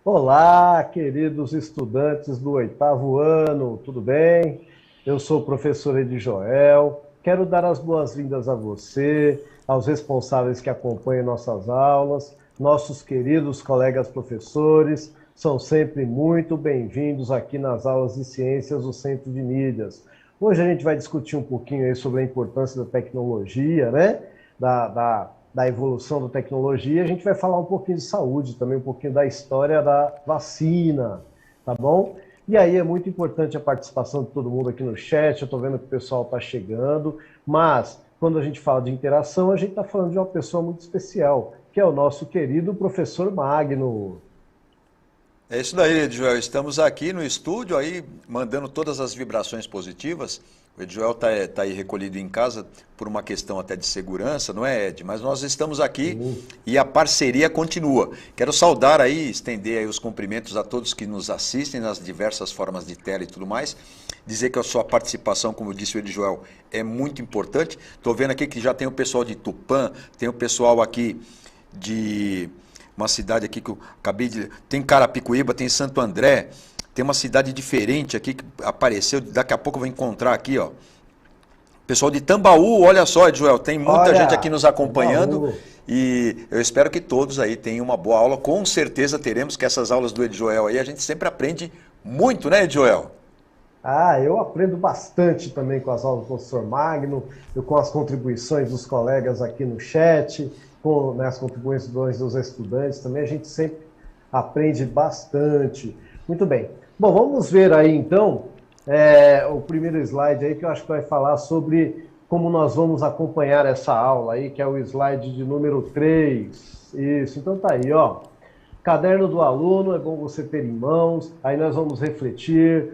Olá, queridos estudantes do oitavo ano, tudo bem? Eu sou o professor Edi Joel. Quero dar as boas-vindas a você, aos responsáveis que acompanham nossas aulas, nossos queridos colegas professores, são sempre muito bem-vindos aqui nas aulas de ciências do Centro de Mídias. Hoje a gente vai discutir um pouquinho aí sobre a importância da tecnologia, né? Da evolução da tecnologia, a gente vai falar um pouquinho de saúde, também um pouquinho da história da vacina, tá bom? E aí é muito importante a participação de todo mundo aqui no chat, eu estou vendo que o pessoal está chegando, mas quando a gente fala de interação, a gente está falando de uma pessoa muito especial, que é o nosso querido professor Magno. É isso daí, Edjoel. Estamos aqui no estúdio aí, mandando todas as vibrações positivas. O Edjoel tá aí recolhido em casa por uma questão até de segurança, não é, Ed? Mas nós estamos aqui e a parceria continua. Quero saudar aí, estender aí os cumprimentos a todos que nos assistem nas diversas formas de tela e tudo mais. Dizer que a sua participação, como disse o Edjoel, é muito importante. Estou vendo aqui que já tem o pessoal de Tupã, tem o pessoal aqui de uma cidade aqui que eu acabei de... Tem Carapicuíba, tem Santo André, tem uma cidade diferente aqui que apareceu, daqui a pouco eu vou encontrar aqui, ó. Pessoal de Tambaú, olha só, Joel, tem muita gente aqui nos acompanhando. Tambaú. E eu espero que todos aí tenham uma boa aula. Com certeza teremos, que essas aulas do Edjoel aí a gente sempre aprende muito, né, Edjoel? Ah, eu aprendo bastante também com as aulas do professor Magno, com as contribuições dos colegas aqui no chat, com as contribuições dos estudantes também, a gente sempre aprende bastante. Muito bem. Bom, vamos ver aí então o primeiro slide aí que eu acho que vai falar sobre como nós vamos acompanhar essa aula aí, que é o slide de número 3. Isso, então tá aí, ó. Caderno do aluno, é bom você ter em mãos, aí nós vamos refletir,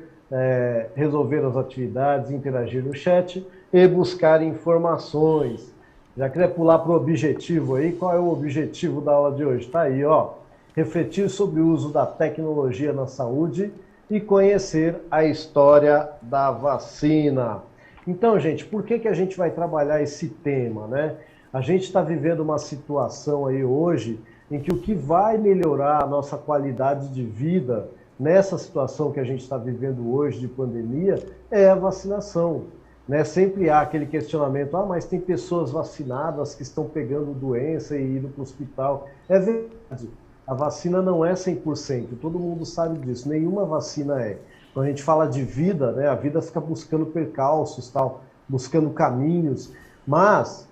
resolver as atividades, interagir no chat e buscar informações. Já queria pular para o objetivo aí. Qual é o objetivo da aula de hoje? Está aí, ó. Refletir sobre o uso da tecnologia na saúde e conhecer a história da vacina. Então, gente, por que a gente vai trabalhar esse tema, né? A gente está vivendo uma situação aí hoje em que o que vai melhorar a nossa qualidade de vida nessa situação que a gente está vivendo hoje de pandemia é a vacinação. Né? Sempre há aquele questionamento, mas tem pessoas vacinadas que estão pegando doença e indo para o hospital. É verdade, a vacina não é 100%, todo mundo sabe disso, nenhuma vacina é. Quando a gente fala de vida, né, a vida fica buscando percalços, tal, buscando caminhos, mas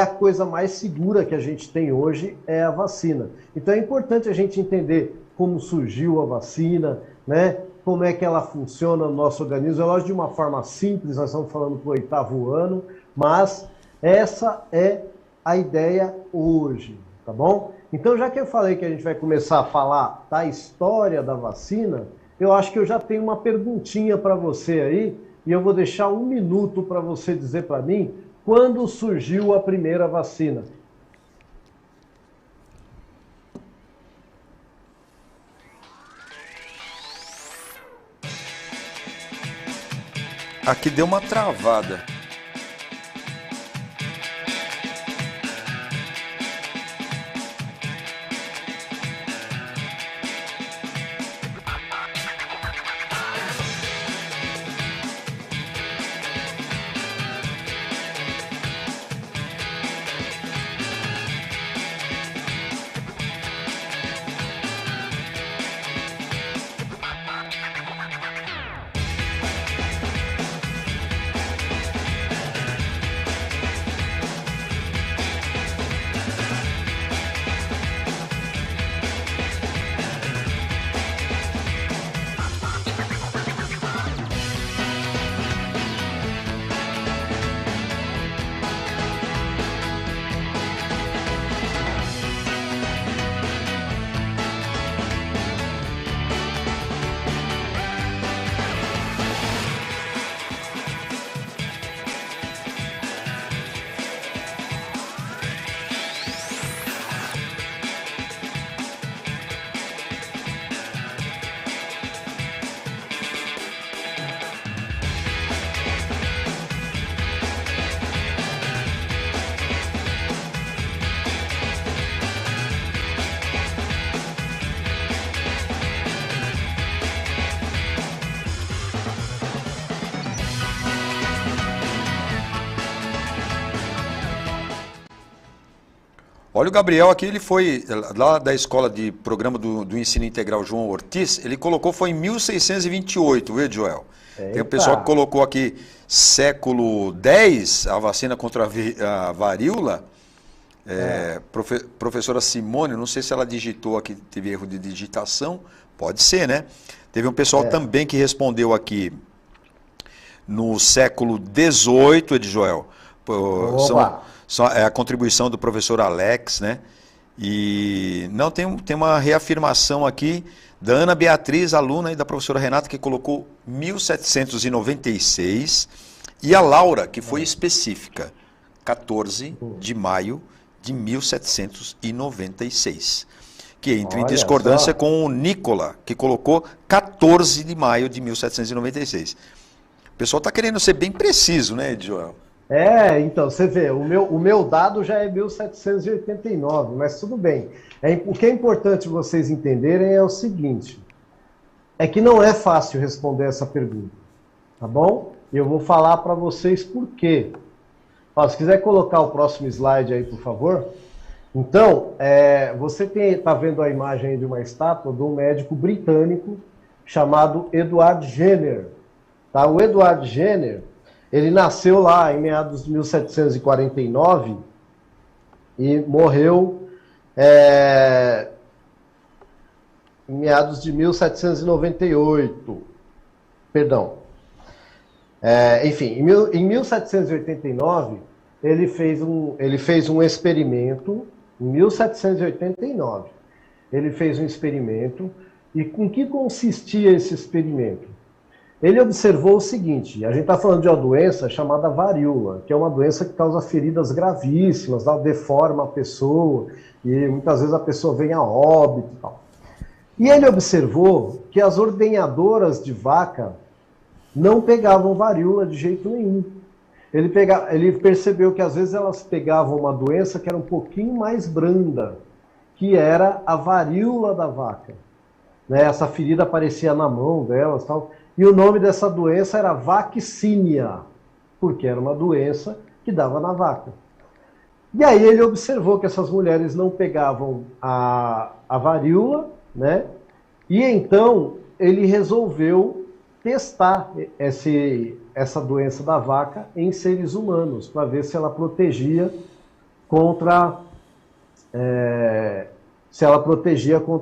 a coisa mais segura que a gente tem hoje é a vacina. Então é importante a gente entender como surgiu a vacina, né? Como é que ela funciona no nosso organismo. É lógico, de uma forma simples, nós estamos falando para o oitavo ano, mas essa é a ideia hoje, tá bom? Então, já que eu falei que a gente vai começar a falar da história da vacina, eu acho que eu já tenho uma perguntinha para você aí, e eu vou deixar 1 minuto para você dizer para mim quando surgiu a primeira vacina. Aqui deu uma travada. Olha, o Gabriel aqui, ele foi lá da escola de programa do Ensino Integral João Ortiz, ele colocou foi em 1628, viu, Joel? Eita. Tem o pessoal que colocou aqui século X, a vacina contra a varíola. Professora Simone, não sei se ela digitou aqui, teve erro de digitação, pode ser, né? Teve um pessoal também que respondeu aqui no século XVIII, Edjoel. É a contribuição do professor Alex, né? E não tem uma reafirmação aqui da Ana Beatriz, aluna, e da professora Renata, que colocou 1796, e a Laura, que foi específica, 14 de maio de 1796. Que entra em discordância com o Nicola, que colocou 14 de maio de 1796. O pessoal está querendo ser bem preciso, né, Joel? Então, você vê, o meu dado já é 1789, mas tudo bem. O que é importante vocês entenderem é o seguinte, é que não é fácil responder essa pergunta, tá bom? Eu vou falar para vocês por quê. Se quiser colocar o próximo slide aí, por favor. Então, você está vendo a imagem aí de uma estátua de um médico britânico chamado Edward Jenner. Tá? O Edward Jenner, ele nasceu lá em meados de 1749 e morreu em meados de 1798. Perdão. Enfim, em 1789, ele fez um experimento. Em 1789, ele fez um experimento. E com que consistia esse experimento? Ele observou o seguinte: a gente está falando de uma doença chamada varíola, que é uma doença que causa feridas gravíssimas, deforma a pessoa, e muitas vezes a pessoa vem a óbito e tal. E ele observou que as ordenhadoras de vaca não pegavam varíola de jeito nenhum. Ele percebeu que às vezes elas pegavam uma doença que era um pouquinho mais branda, que era a varíola da vaca. Né? Essa ferida aparecia na mão delas e tal. E o nome dessa doença era vaccínia, porque era uma doença que dava na vaca. E aí ele observou que essas mulheres não pegavam a varíola, né? E então ele resolveu testar essa doença da vaca em seres humanos, para ver se ela protegia contra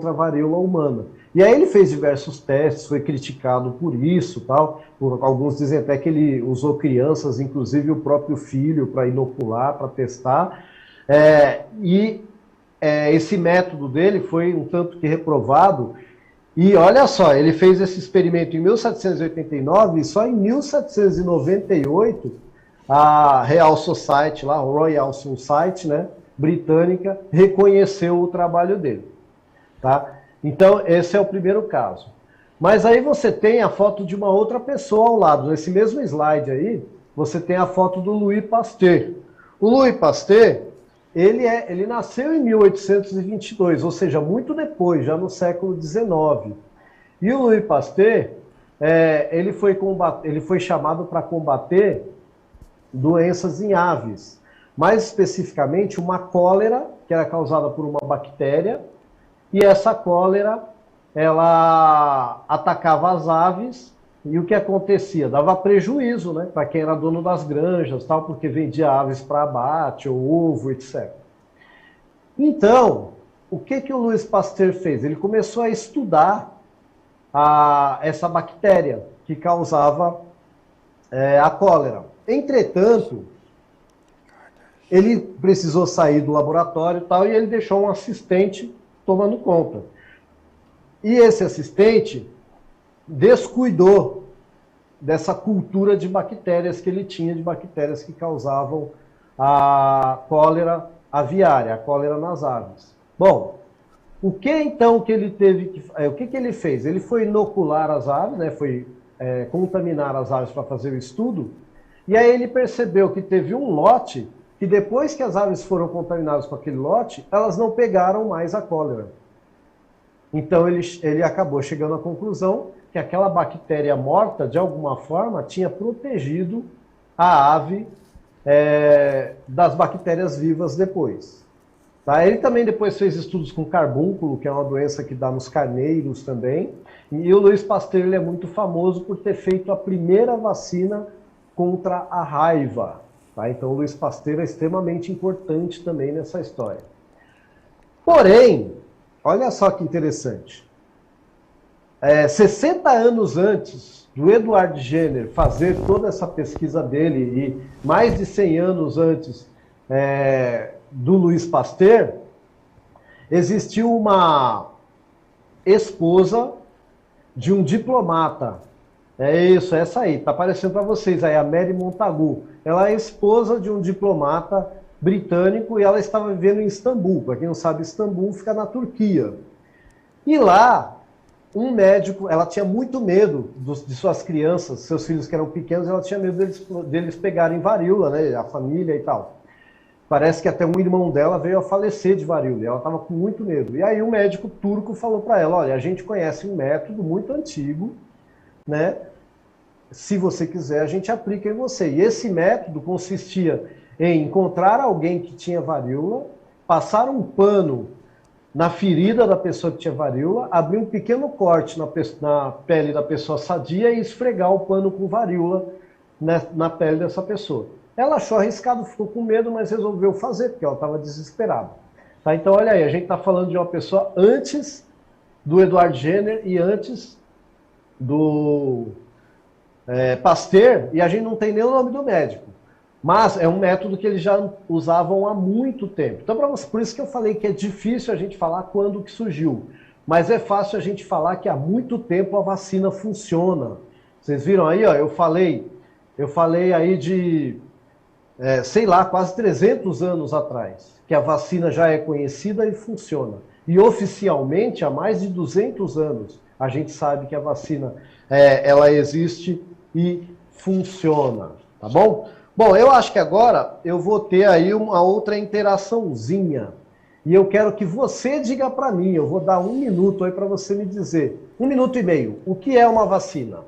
a varíola humana. E aí ele fez diversos testes, foi criticado por isso, tal. Alguns dizem até que ele usou crianças, inclusive o próprio filho, para inocular, para testar. Esse método dele foi um tanto que reprovado. E olha só, ele fez esse experimento em 1789 e só em 1798 a Real Society, lá, Royal Society, né, britânica, reconheceu o trabalho dele. Tá? Então, esse é o primeiro caso. Mas aí você tem a foto de uma outra pessoa ao lado. Nesse mesmo slide aí, você tem a foto do Louis Pasteur. O Louis Pasteur, ele nasceu em 1822, ou seja, muito depois, já no século XIX. E o Louis Pasteur, ele foi chamado para combater doenças em aves. Mais especificamente, uma cólera, que era causada por uma bactéria, e essa cólera, ela atacava as aves, e o que acontecia? Dava prejuízo, né, para quem era dono das granjas, tal, porque vendia aves para abate, ou ovo, etc. Então, o que o Louis Pasteur fez? Ele começou a estudar essa bactéria que causava a cólera. Entretanto, ele precisou sair do laboratório e tal, e ele deixou um assistente tomando conta. E esse assistente descuidou dessa cultura de bactérias que ele tinha, de bactérias que causavam a cólera aviária, a cólera nas aves. Bom, o que então que ele teve que... o que ele fez? Ele foi inocular as aves, né, foi contaminar as aves para fazer o estudo, e aí ele percebeu que teve um lote que depois que as aves foram contaminadas com aquele lote, elas não pegaram mais a cólera. Então ele acabou chegando à conclusão que aquela bactéria morta, de alguma forma, tinha protegido a ave das bactérias vivas depois. Tá? Ele também depois fez estudos com carbúnculo, que é uma doença que dá nos carneiros também. E o Louis Pasteur ele é muito famoso por ter feito a primeira vacina contra a raiva. Tá? Então o Louis Pasteur é extremamente importante também nessa história. Porém, olha só que interessante. 60 anos antes do Edward Jenner fazer toda essa pesquisa dele e mais de 100 anos antes do Louis Pasteur, existiu uma esposa de um diplomata. É isso, é essa aí, tá aparecendo para vocês aí, a Mary Montagu. Ela é esposa de um diplomata britânico e ela estava vivendo em Istambul. Para quem não sabe, Istambul fica na Turquia. E lá, um médico, ela tinha muito medo de suas crianças, seus filhos que eram pequenos, ela tinha medo deles pegarem varíola, né, a família e tal. Parece que até um irmão dela veio a falecer de varíola, e ela estava com muito medo. E aí o médico turco falou para ela, olha, a gente conhece um método muito antigo, né? Se você quiser, a gente aplica em você. E esse método consistia em encontrar alguém que tinha varíola, passar um pano na ferida da pessoa que tinha varíola, abrir um pequeno corte na pele da pessoa sadia e esfregar o pano com varíola na pele dessa pessoa. Ela achou arriscado, ficou com medo, mas resolveu fazer, porque ela estava desesperada. Tá? Então, olha aí, a gente está falando de uma pessoa antes do Edward Jenner e antes do Pasteur, e a gente não tem nem o nome do médico. Mas é um método que eles já usavam há muito tempo. Então, por isso que eu falei que é difícil a gente falar quando que surgiu. Mas é fácil a gente falar que há muito tempo a vacina funciona. Vocês viram aí, ó, eu falei aí de, sei lá, quase 300 anos atrás, que a vacina já é conhecida e funciona. E oficialmente, há mais de 200 anos, a gente sabe que a vacina ela existe e funciona, tá bom? Bom, eu acho que agora eu vou ter aí uma outra interaçãozinha. E eu quero que você diga para mim, eu vou dar 1 minuto aí para você me dizer, 1 minuto e meio, o que é uma vacina?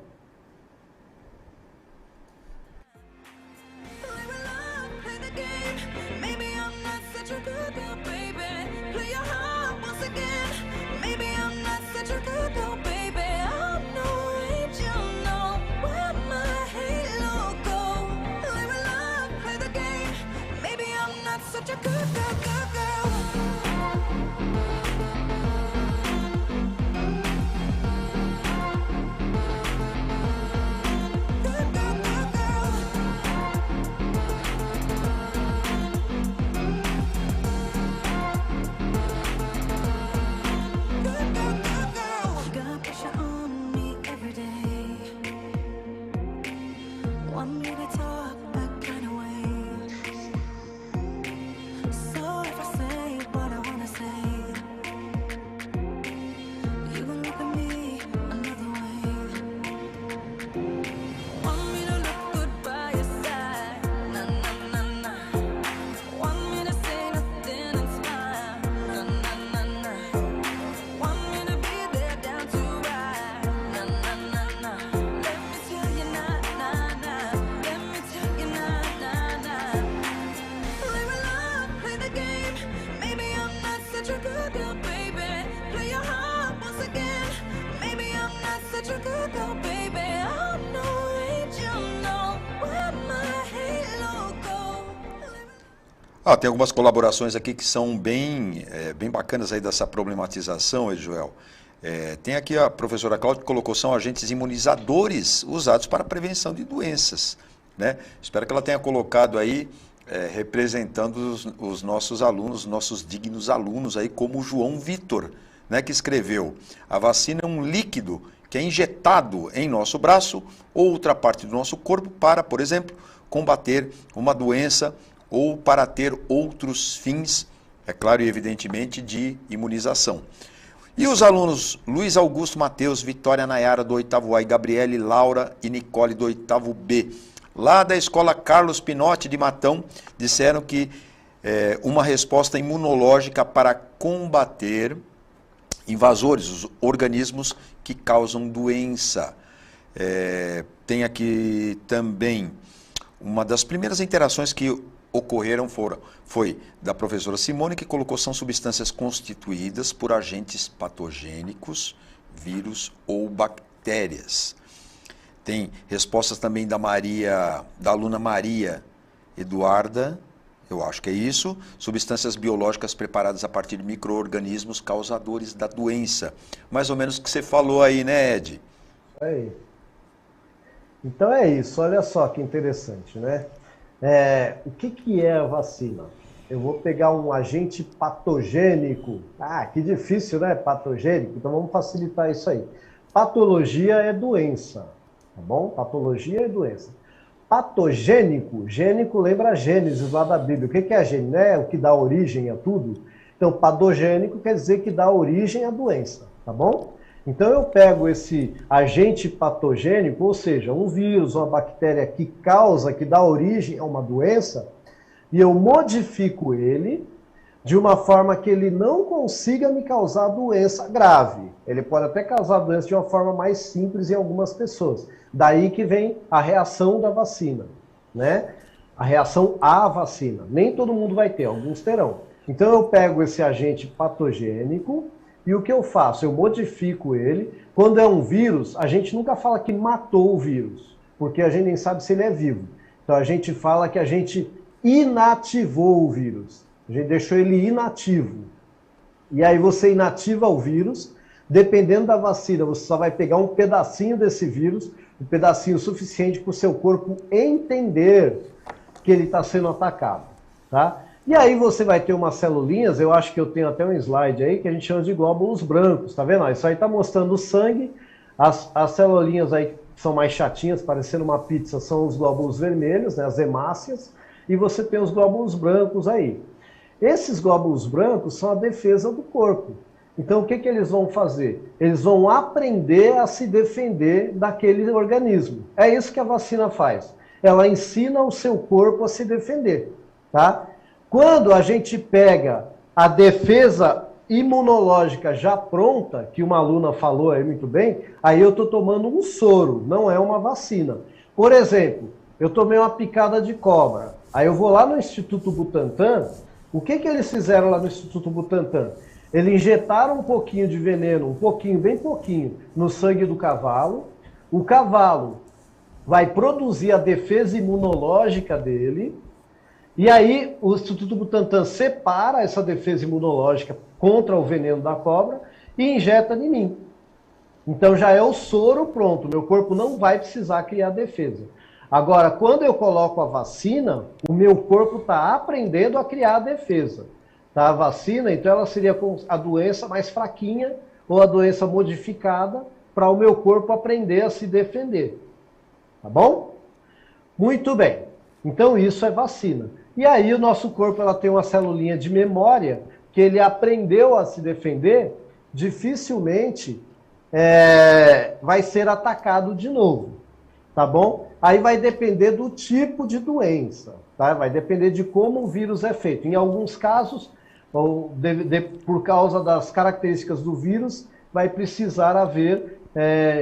Tem algumas colaborações aqui que são bem bacanas aí dessa problematização, Edjoel. Tem aqui a professora Cláudia que colocou, são agentes imunizadores usados para a prevenção de doenças, né? Espero que ela tenha colocado aí, representando os nossos alunos, nossos dignos alunos aí, como o João Vitor, né, que escreveu: a vacina é um líquido que é injetado em nosso braço ou outra parte do nosso corpo para, por exemplo, combater uma doença ou para ter outros fins, é claro e evidentemente, de imunização. E os alunos Luiz Augusto Mateus, Vitória Nayara do 8º A e Gabriele, Laura e Nicole do 8º B, lá da escola Carlos Pinotti de Matão, disseram que uma resposta imunológica para combater invasores, os organismos que causam doença. Tem aqui também uma das primeiras interações que ocorreram foi da professora Simone, que colocou são substâncias constituídas por agentes patogênicos, vírus ou bactérias. Tem respostas também da aluna Maria Eduarda, eu acho que é isso, substâncias biológicas preparadas a partir de micro-organismos causadores da doença. Mais ou menos o que você falou aí, né, Ed? Aí. Então é isso, olha só que interessante, né? O que é a vacina? Eu vou pegar um agente patogênico. Ah, que difícil, né? Patogênico. Então vamos facilitar isso aí. Patologia é doença, tá bom? Patologia é doença. Patogênico, gênico lembra Gênesis lá da Bíblia. O que é a gênese? É o que dá origem a tudo? Então, patogênico quer dizer que dá origem à doença, tá bom? Então eu pego esse agente patogênico, ou seja, um vírus, uma bactéria que causa, que dá origem a uma doença, e eu modifico ele de uma forma que ele não consiga me causar doença grave. Ele pode até causar doença de uma forma mais simples em algumas pessoas. Daí que vem a reação da vacina, né? A reação à vacina. Nem todo mundo vai ter, alguns terão. Então eu pego esse agente patogênico e o que eu faço? Eu modifico ele. Quando é um vírus, a gente nunca fala que matou o vírus, porque a gente nem sabe se ele é vivo. Então a gente fala que a gente inativou o vírus. A gente deixou ele inativo. E aí você inativa o vírus, dependendo da vacina, você só vai pegar um pedacinho desse vírus, um pedacinho suficiente para o seu corpo entender que ele está sendo atacado, tá? E aí você vai ter umas celulinhas, eu acho que eu tenho até um slide aí, que a gente chama de glóbulos brancos, tá vendo? Isso aí está mostrando o sangue, as celulinhas aí que são mais chatinhas, parecendo uma pizza, são os glóbulos vermelhos, né, as hemácias, e você tem os glóbulos brancos aí. Esses glóbulos brancos são a defesa do corpo. Então, o que eles vão fazer? Eles vão aprender a se defender daquele organismo. É isso que a vacina faz. Ela ensina o seu corpo a se defender, tá? Quando a gente pega a defesa imunológica já pronta, que uma aluna falou aí muito bem, aí eu estou tomando um soro, não é uma vacina. Por exemplo, eu tomei uma picada de cobra. Aí eu vou lá no Instituto Butantan. O que eles fizeram lá no Instituto Butantan? Eles injetaram um pouquinho de veneno, um pouquinho, bem pouquinho, no sangue do cavalo. O cavalo vai produzir a defesa imunológica dele. E aí o Instituto Butantan separa essa defesa imunológica contra o veneno da cobra e injeta em mim. Então já é o soro pronto, meu corpo não vai precisar criar defesa. Agora, quando eu coloco a vacina, o meu corpo está aprendendo a criar a defesa. Tá? A vacina, então, ela seria a doença mais fraquinha ou a doença modificada para o meu corpo aprender a se defender. Tá bom? Muito bem. Então, isso é vacina. E aí, o nosso corpo ela tem uma celulinha de memória que ele aprendeu a se defender, dificilmente vai ser atacado de novo. Tá bom? Aí vai depender do tipo de doença, tá? Vai depender de como o vírus é feito. Em alguns casos, por causa das características do vírus, vai precisar haver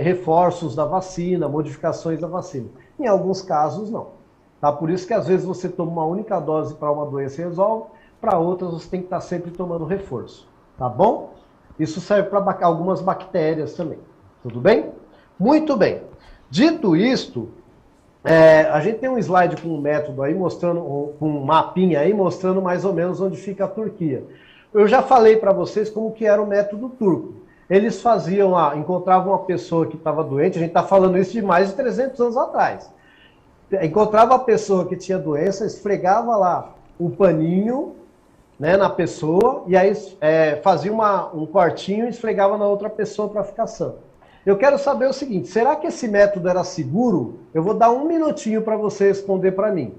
reforços da vacina, modificações da vacina. Em alguns casos, não. Tá? Por isso que às vezes você toma uma única dose para uma doença e resolve, para outras você tem que estar sempre tomando reforço. Tá bom? Isso serve para algumas bactérias também. Tudo bem? Muito bem. Dito isto, a gente tem um slide com um método aí mostrando, com um mapinha aí mostrando mais ou menos onde fica a Turquia. Eu já falei para vocês como que era o método turco. Eles faziam lá, encontravam uma pessoa que estava doente, a gente está falando isso de mais de 300 anos atrás. Encontrava a pessoa que tinha doença, esfregava lá o paninho, né, na pessoa, e aí fazia um cortinho e esfregava na outra pessoa para ficar sã. Eu quero saber o seguinte, será que esse método era seguro? Eu vou dar 1 minutinho para você responder para mim.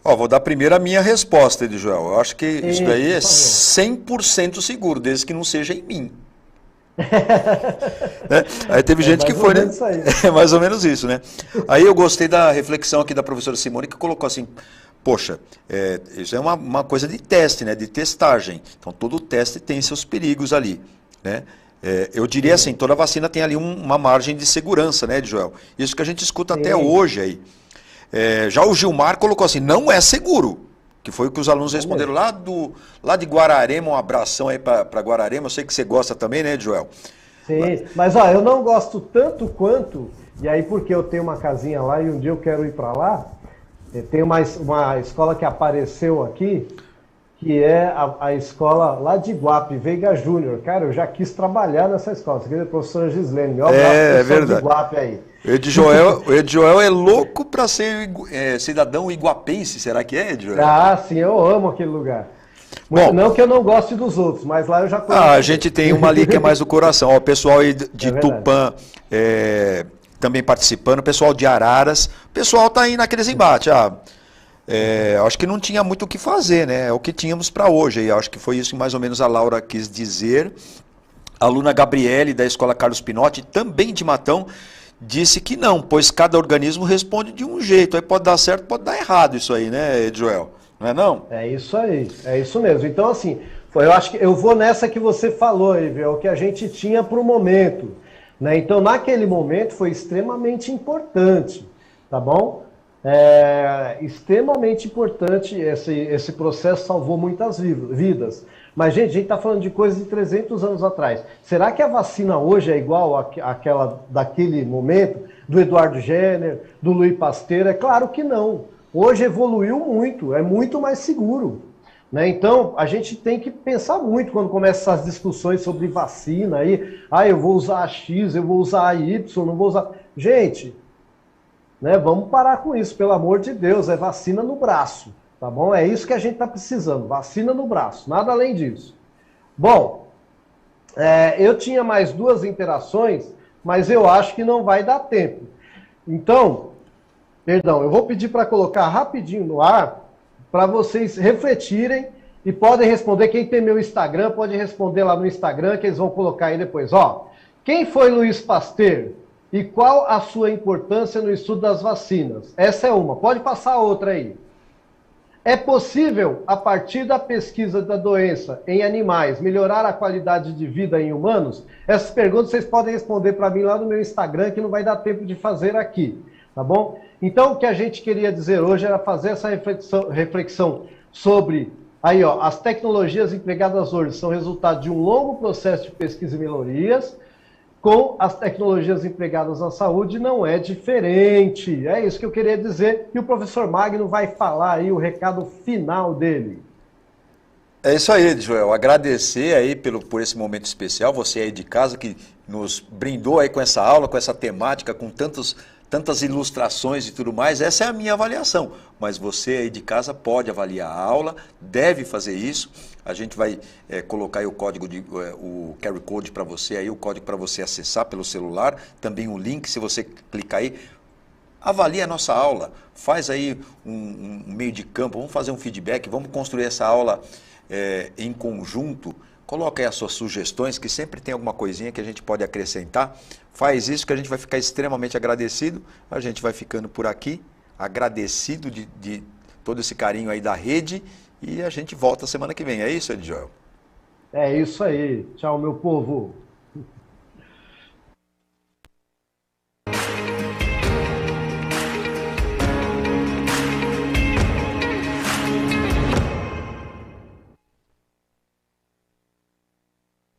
Ó, vou dar primeiro a minha resposta, Edjoel. Eu acho que isso daí é por favor. 100% seguro, desde que não seja em mim. Né? Aí teve gente que mais ou foi, né? menos isso aí. É mais ou menos isso, né? Aí eu gostei da reflexão aqui da professora Simone, que colocou assim, poxa, isso é uma coisa de teste, né? De testagem. Então todo teste tem seus perigos ali, né? Eu diria assim, toda vacina tem ali uma margem de segurança, né, Joel? Isso que a gente escuta até hoje aí. Já o Gilmar colocou assim, não é seguro. Que foi o que os alunos responderam lá de Guararema. Um abração aí para Guararema. Eu sei que você gosta também, né, Joel? Sim, mas ó, eu não gosto tanto quanto, e aí porque eu tenho uma casinha lá e um dia eu quero ir para lá, tem uma escola que apareceu aqui, que é a escola lá de Iguape, Veiga Júnior. Cara, eu já quis trabalhar nessa escola. Você quer dizer, professora Gislene, meu abraço, É professor verdade. de Iguape aí. O Edjoel é louco para ser cidadão iguapense, será que é, Edjoel? Ah, sim, eu amo aquele lugar. Bom, Não que eu não goste dos outros, mas lá eu já conheço. a gente tem uma ali que é mais do coração. Ó, o pessoal aí de Tupã também participando, o pessoal de Araras. O pessoal tá aí naqueles embates. Acho que não tinha muito o que fazer, né? É o que tínhamos para hoje. E acho que foi isso que mais ou menos a Laura quis dizer. A aluna Gabriele, da Escola Carlos Pinotti, também de Matão, disse que não, pois cada organismo responde de um jeito. Aí pode dar certo, pode dar errado isso aí, né, Joel? Não é não? É isso aí, é isso mesmo. Então, assim, eu acho que eu vou nessa que você falou aí, viu? É o que a gente tinha para o momento. Né? Então, naquele momento, foi extremamente importante, tá bom? Extremamente importante, esse processo salvou muitas vidas. Mas, gente, a gente está falando de coisa de 300 anos atrás. Será que a vacina hoje é igual àquela daquele momento, do Eduardo Jenner, do Louis Pasteur? É claro que não. Hoje evoluiu muito, é muito mais seguro. Né? Então, a gente tem que pensar muito quando começam essas discussões sobre vacina. Aí, eu vou usar a X, eu vou usar a Y, não vou usar... Gente, né, vamos parar com isso, pelo amor de Deus, é vacina no braço. Tá bom? É isso que a gente está precisando, vacina no braço, nada além disso. Bom, eu tinha mais duas interações, mas eu acho que não vai dar tempo. Então, perdão, eu vou pedir para colocar rapidinho no ar, para vocês refletirem e podem responder. Quem tem meu Instagram, pode responder lá no Instagram, que eles vão colocar aí depois. Ó, quem foi Louis Pasteur e qual a sua importância no estudo das vacinas? Essa é uma, pode passar a outra aí. É possível, a partir da pesquisa da doença em animais, melhorar a qualidade de vida em humanos? Essas perguntas vocês podem responder para mim lá no meu Instagram, que não vai dar tempo de fazer aqui, tá bom? Então, o que a gente queria dizer hoje era fazer essa reflexão sobre, aí ó, as tecnologias empregadas hoje são resultado de um longo processo de pesquisa e melhorias. Com as tecnologias empregadas na saúde não é diferente. É isso que eu queria dizer. E o professor Magno vai falar aí o recado final dele. É isso aí, Joel. Agradecer aí por esse momento especial, você aí de casa que nos brindou aí com essa aula, com essa temática, com tantas ilustrações e tudo mais. Essa é a minha avaliação, mas você aí de casa pode avaliar a aula, deve fazer isso. A gente vai colocar aí o código, o QR Code para você, aí o código para você acessar pelo celular, também o link, se você clicar aí, avalie a nossa aula, faz aí um meio de campo, vamos fazer um feedback, vamos construir essa aula em conjunto. Coloque aí as suas sugestões, que sempre tem alguma coisinha que a gente pode acrescentar. Faz isso que a gente vai ficar extremamente agradecido. A gente vai ficando por aqui, agradecido de todo esse carinho aí da rede. E a gente volta semana que vem. É isso, Edjoel? É isso aí. Tchau, meu povo.